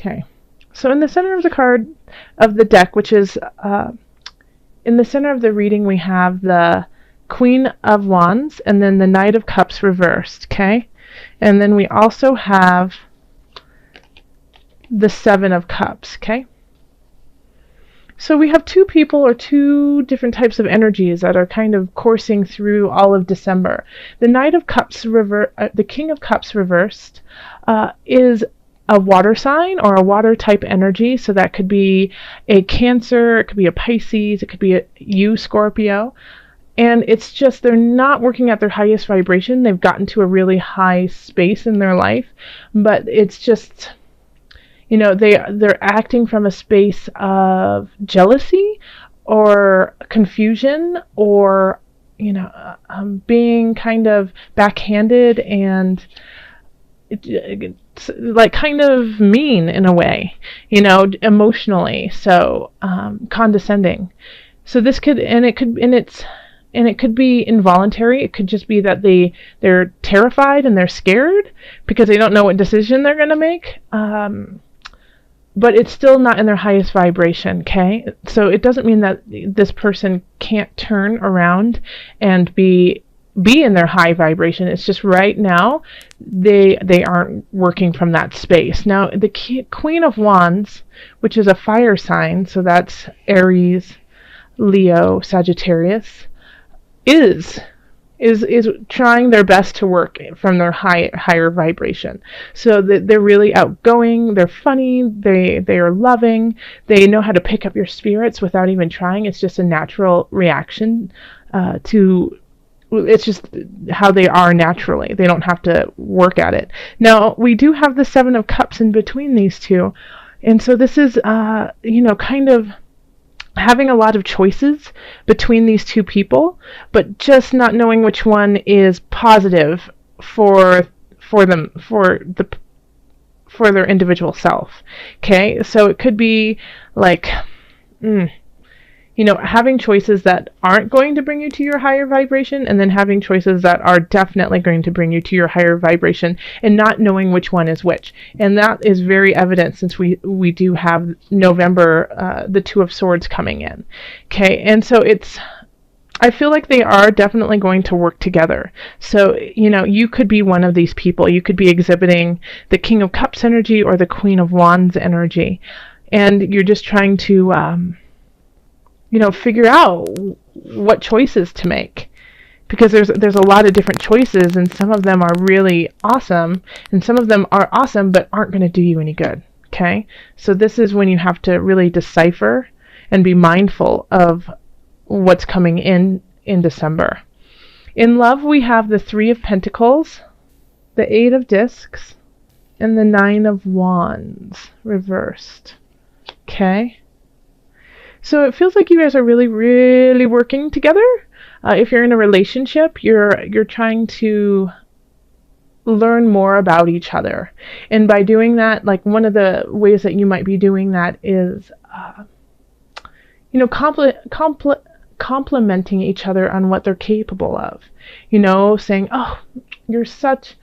Okay. So in the center of the card of the deck, which is in the center of the reading, we have the Queen of Wands and then the Knight of Cups reversed, okay? And then we also have the Seven of Cups, okay? So we have two people or two different types of energies that are kind of coursing through all of December. The Knight of Cups the King of Cups reversed is a water sign or a water type energy. So that could be a Cancer, it could be a Pisces, it could be you, Scorpio. And it's just they're not working at their highest vibration. They've gotten to a really high space in their life, but it's just, you know, they're acting from a space of jealousy or confusion or, you know, being kind of backhanded and like kind of mean in a way, you know, emotionally. So condescending. So this could, and it could be involuntary. It could just be that they're terrified and they're scared because they don't know what decision they're going to make. But it's still not in their highest vibration, okay? So it doesn't mean that this person can't turn around and be in their high vibration. It's just right now they aren't working from that space. Now, the Queen of Wands, which is a fire sign, so that's Aries, Leo, Sagittarius, is trying their best to work from their higher vibration. So they're really outgoing, they're funny, they are loving, they know how to pick up your spirits without even trying. It's just a natural reaction it's just how they are naturally. They don't have to work at it. Now, we do have the Seven of Cups in between these two. And so this is, you know, kind of having a lot of choices between these two people, but just not knowing which one is positive for them, for their individual self. Okay, so it could be like, you know, having choices that aren't going to bring you to your higher vibration, and then having choices that are definitely going to bring you to your higher vibration, and not knowing which one is which. And that is very evident since we do have November, the Two of Swords coming in. Okay, and so I feel like they are definitely going to work together. So, you know, you could be one of these people. You could be exhibiting the King of Cups energy or the Queen of Wands energy, and you're just trying to you know, figure out what choices to make, because there's a lot of different choices, and some of them are really awesome, and some of them are awesome but aren't going to do you any good. Okay, so this is when you have to really decipher and be mindful of what's coming in December. In love, we have the Three of Pentacles, the Eight of Discs, and the Nine of Wands reversed. Okay. So it feels like you guys are really, really working together. If you're in a relationship, you're trying to learn more about each other. And by doing that, like one of the ways that you might be doing that is, you know, complimenting each other on what they're capable of. You know, saying, "Oh, you're such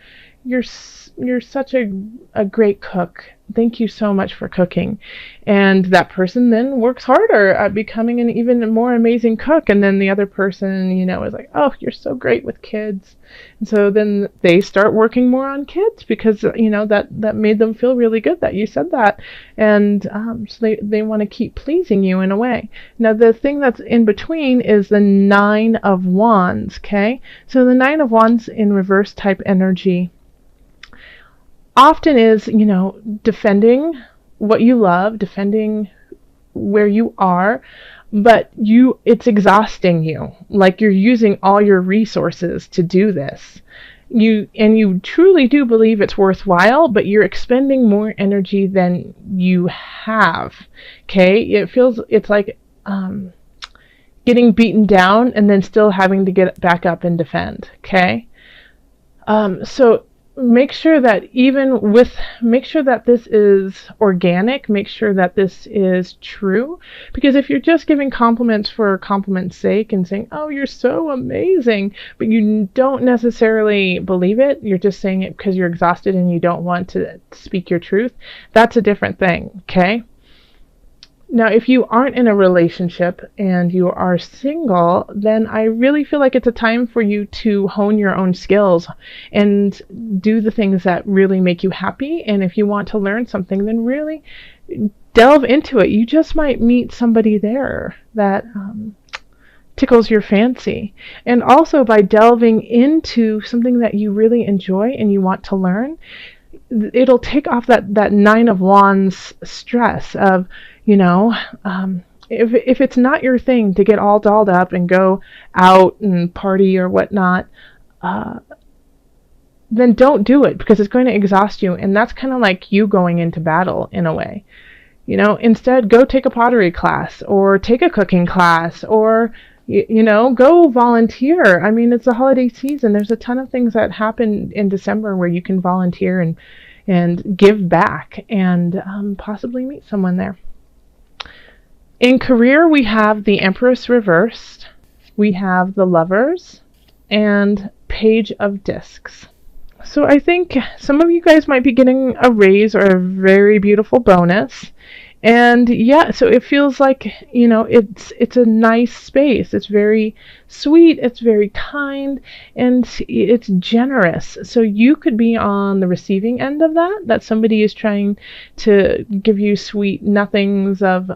a great cook. Thank you so much for cooking." And that person then works harder at becoming an even more amazing cook. And then the other person, you know, is like, "Oh, you're so great with kids." And so then they start working more on kids because, you know, that made them feel really good that you said that. And so they want to keep pleasing you in a way. Now, the thing that's in between is the Nine of Wands, okay? So the Nine of Wands in reverse type energy often is, you know, defending what you love, defending where you are, but it's exhausting you. Like you're using all your resources to do this. You truly do believe it's worthwhile, but you're expending more energy than you have. Okay? It's like getting beaten down and then still having to get back up and defend. Okay? So make sure that make sure that this is organic, make sure that this is true, because if you're just giving compliments for compliment's sake and saying, oh, you're so amazing, but you don't necessarily believe it, you're just saying it because you're exhausted and you don't want to speak your truth, that's a different thing, okay? Now, if you aren't in a relationship and you are single, then I really feel like it's a time for you to hone your own skills and do the things that really make you happy. And if you want to learn something, then really delve into it. You just might meet somebody there that tickles your fancy. And also, by delving into something that you really enjoy and you want to learn, it'll take off that Nine of Wands stress of, if it's not your thing to get all dolled up and go out and party or whatnot, then don't do it, because it's going to exhaust you, and that's kind of like you going into battle in a way. Instead, go take a pottery class or take a cooking class, or go volunteer. I mean, it's the holiday season. There's a ton of things that happen in December where you can volunteer and give back and possibly meet someone there. In career, we have the Empress reversed, we have the Lovers, and Page of Discs. So I think some of you guys might be getting a raise or a very beautiful bonus. And yeah, so it feels like, it's a nice space. It's very sweet, it's very kind, and it's generous. So you could be on the receiving end of that somebody is trying to give you sweet nothings of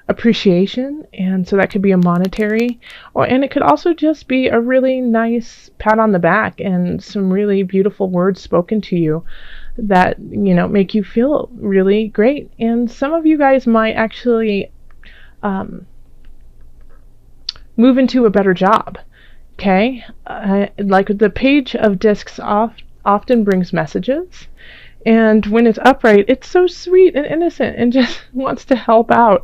appreciation, and so that could be a monetary, and it could also just be a really nice pat on the back and some really beautiful words spoken to you that make you feel really great. And some of you guys might actually move into a better job. Okay, like the Page of Discs often brings messages, and when it's upright, it's so sweet and innocent and just wants to help out.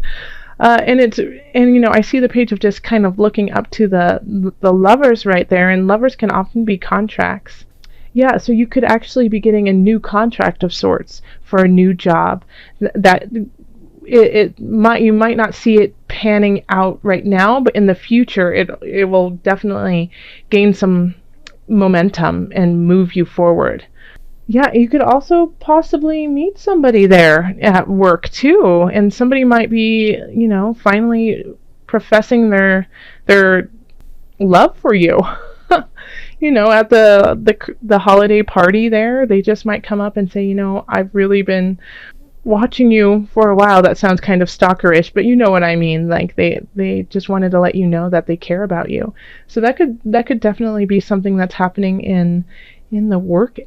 And I see the Page of Discs kind of looking up to the Lovers right there, and Lovers can often be contracts. Yeah, so you could actually be getting a new contract of sorts for a new job. That you might not see it panning out right now, but in the future it will definitely gain some momentum and move you forward. Yeah, you could also possibly meet somebody there at work too, and somebody might be, finally professing their love for you. At the holiday party there, they just might come up and say, I've really been watching you for a while. That sounds kind of stalkerish, but you know what I mean. Like they just wanted to let you know that they care about you. So that could definitely be something that's happening in the work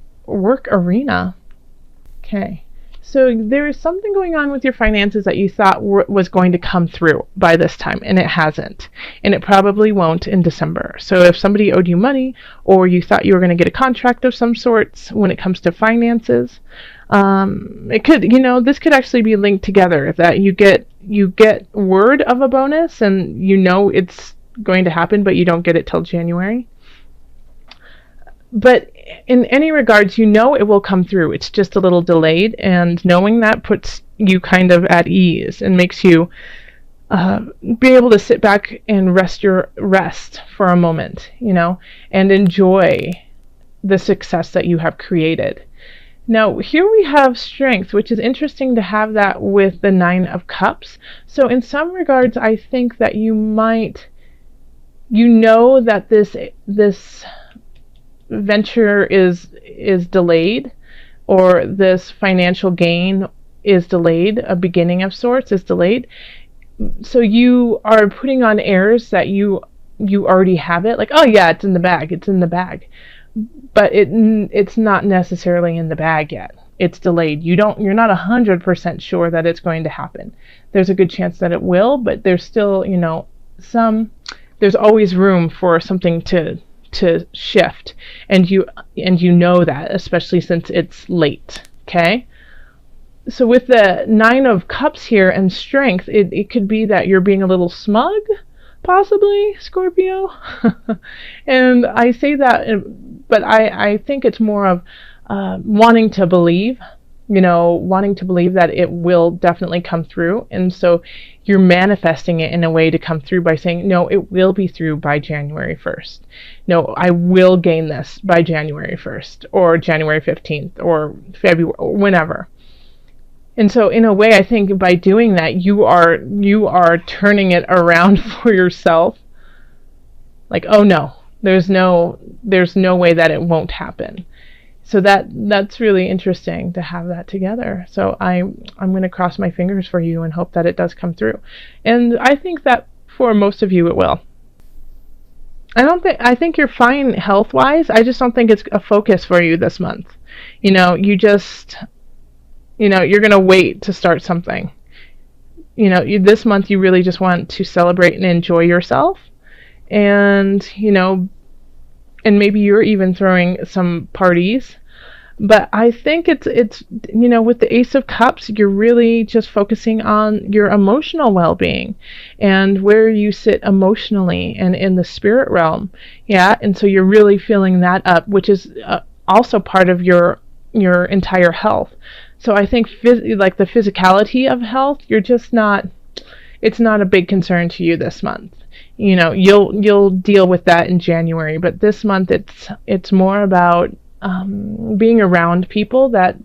arena. Okay. So there is something going on with your finances that you thought was going to come through by this time, and it hasn't. And it probably won't in December. So if somebody owed you money, or you thought you were going to get a contract of some sorts when it comes to finances, it could, this could actually be linked together. If that you get word of a bonus and it's going to happen, but you don't get it till January. But in any regards, it will come through. It's just a little delayed, and knowing that puts you kind of at ease and makes you be able to sit back and rest for a moment, and enjoy the success that you have created. Now, here we have Strength, which is interesting to have that with the Nine of Cups. So in some regards, I think that you might, that this venture is delayed, or this financial gain is delayed, a beginning of sorts is delayed. So you are putting on airs that you already have it, like, oh yeah, it's in the bag, but it's not necessarily in the bag yet. It's delayed. You're not 100% sure that it's going to happen. There's a good chance that it will, but there's still, there's always room for something to shift, and you know that, especially since it's late. Okay, so with the Nine of Cups here and Strength, it could be that you're being a little smug, possibly, Scorpio. And I say that but I think it's more of wanting to believe, wanting to believe that it will definitely come through. And so you're manifesting it in a way to come through by saying, no, it will be through by January 1st. No, I will gain this by January 1st or January 15th or February or whenever. And so in a way, I think by doing that, you are turning it around for yourself. Like, oh no, there's no way that it won't happen. So that's really interesting to have that together. So I'm going to cross my fingers for you and hope that it does come through. And I think that for most of you it will. I think you're fine health-wise. I just don't think it's a focus for you this month. You're going to wait to start something. This month you really just want to celebrate and enjoy yourself. And maybe you're even throwing some parties. But I think it's with the Ace of Cups, you're really just focusing on your emotional well-being and where you sit emotionally and in the spirit realm. Yeah, and so you're really feeling that up, which is also part of your entire health. So I think like the physicality of health, it's not a big concern to you this month. You'll deal with that in January, but this month it's more about being around people that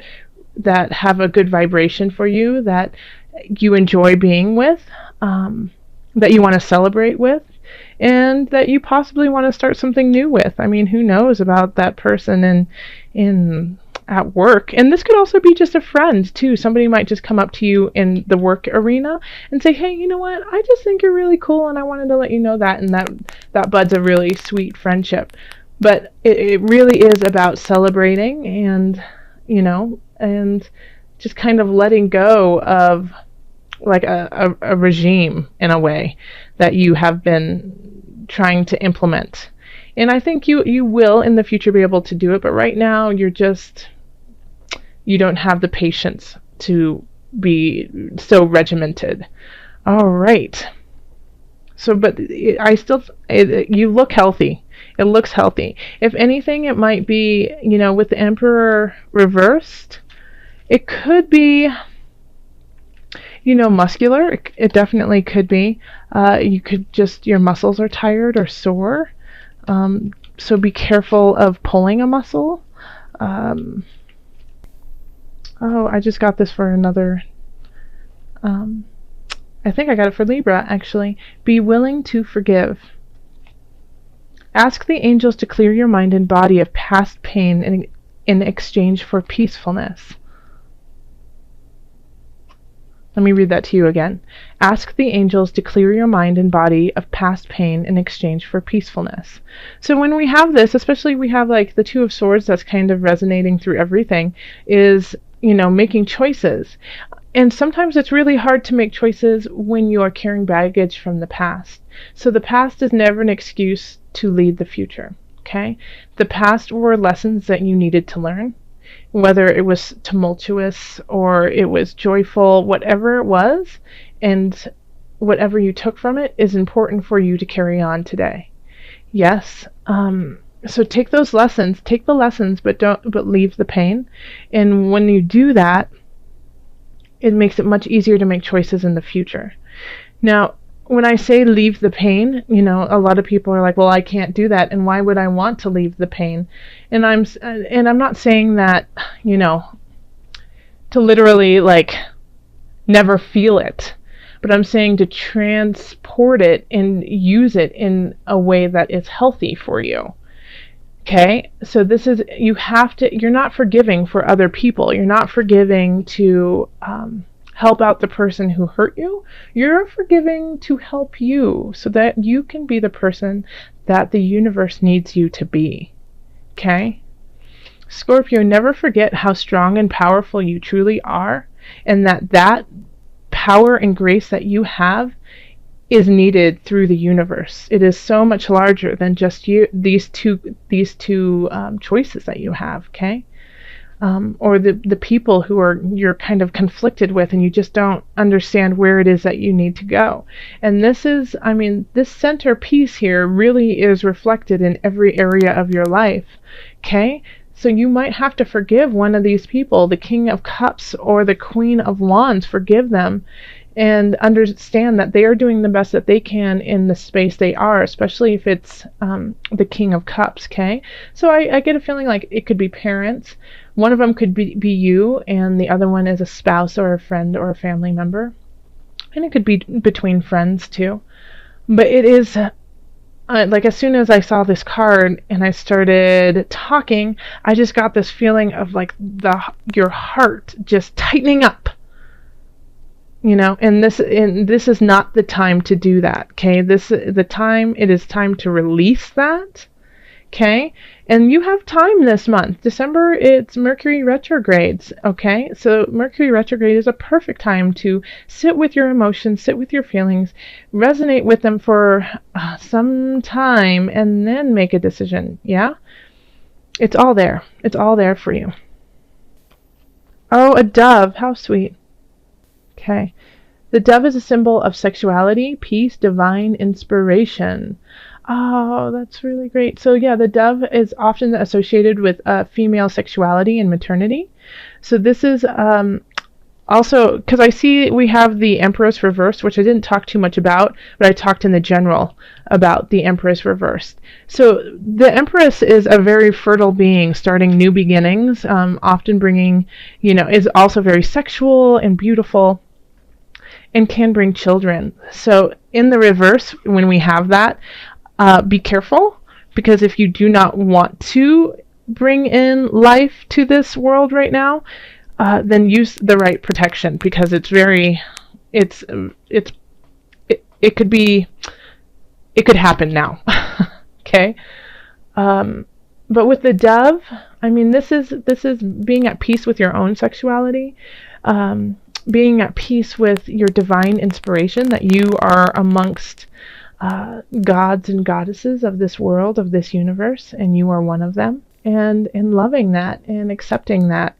have a good vibration for you, that you enjoy being with, that you want to celebrate with, and that you possibly want to start something new with. I mean, who knows about that person in at work. And this could also be just a friend too. Somebody might just come up to you in the work arena and say, hey, you know what, I just think you're really cool and I wanted to let you know that. And that buds a really sweet friendship. But it really is about celebrating and just kind of letting go of like a regime in a way that you have been trying to implement. And I think you will in the future be able to do it, but right now you don't have the patience to be so regimented. All right. So, but you look healthy. It looks healthy. If anything, it might be, with the Emperor reversed, it could be, muscular. It definitely could be. You could your muscles are tired or sore. So be careful of pulling a muscle. I just got this for another, I think I got it for Libra, actually. Be willing to forgive. Ask the angels to clear your mind and body of past pain in exchange for peacefulness. Let me read that to you again. Ask the angels to clear your mind and body of past pain in exchange for peacefulness. So when we have this, especially we have like the Two of Swords that's kind of resonating through everything, is, making choices. And sometimes it's really hard to make choices when you are carrying baggage from the past. So the past is never an excuse to lead the future, okay? The past were lessons that you needed to learn, whether it was tumultuous or it was joyful, whatever it was, and whatever you took from it is important for you to carry on today. Yes, so take the lessons, but leave the pain. And when you do that, it makes it much easier to make choices in the future. Now, when I say leave the pain, a lot of people are like, well, I can't do that, and why would I want to leave the pain? And I'm not saying that, to literally like never feel it, but I'm saying to transport it and use it in a way that is healthy for you. Okay, so you're not forgiving for other people. You're not forgiving to help out the person who hurt you. You're forgiving to help you so that you can be the person that the universe needs you to be. Okay? Scorpio, never forget how strong and powerful you truly are, and that power and grace that you have is needed through the universe. It is so much larger than just these two choices that you have, okay? or the people who you're kind of conflicted with, and you just don't understand where it is that you need to go. And this is, I mean, this center piece here really is reflected in every area of your life. Okay? So you might have to forgive one of these people, the King of Cups or the Queen of Wands. Forgive them and understand that they are doing the best that they can in the space they are, especially if it's the King of Cups, okay? So I get a feeling like it could be parents. One of them could be you, and the other one is a spouse or a friend or a family member. And it could be between friends too. But it is, like, as soon as I saw this card and I started talking, I just got this feeling of like your heart just tightening up. You know, and this is not the time to do that, okay? It is time to release that, okay? And you have time this month. December, it's Mercury retrogrades, okay? So Mercury retrograde is a perfect time to sit with your emotions, sit with your feelings, resonate with them for some time, and then make a decision, yeah? It's all there. It's all there for you. Oh, a dove. How sweet. Okay. The dove is a symbol of sexuality, peace, divine inspiration. Oh, that's really great. So yeah, the dove is often associated with female sexuality and maternity. So this is also, because I see we have the Empress reversed, which I didn't talk too much about, but I talked in the general about the Empress reversed. So the Empress is a very fertile being, starting new beginnings, often bringing, is also very sexual and beautiful, and can bring children. So in the reverse, when we have that, be careful, because if you do not want to bring in life to this world right now, then use the right protection, because it could happen now. Okay. But with the dove, I mean, this is being at peace with your own sexuality, being at peace with your divine inspiration, that you are amongst gods and goddesses of this world, of this universe, and you are one of them, and loving that and accepting that,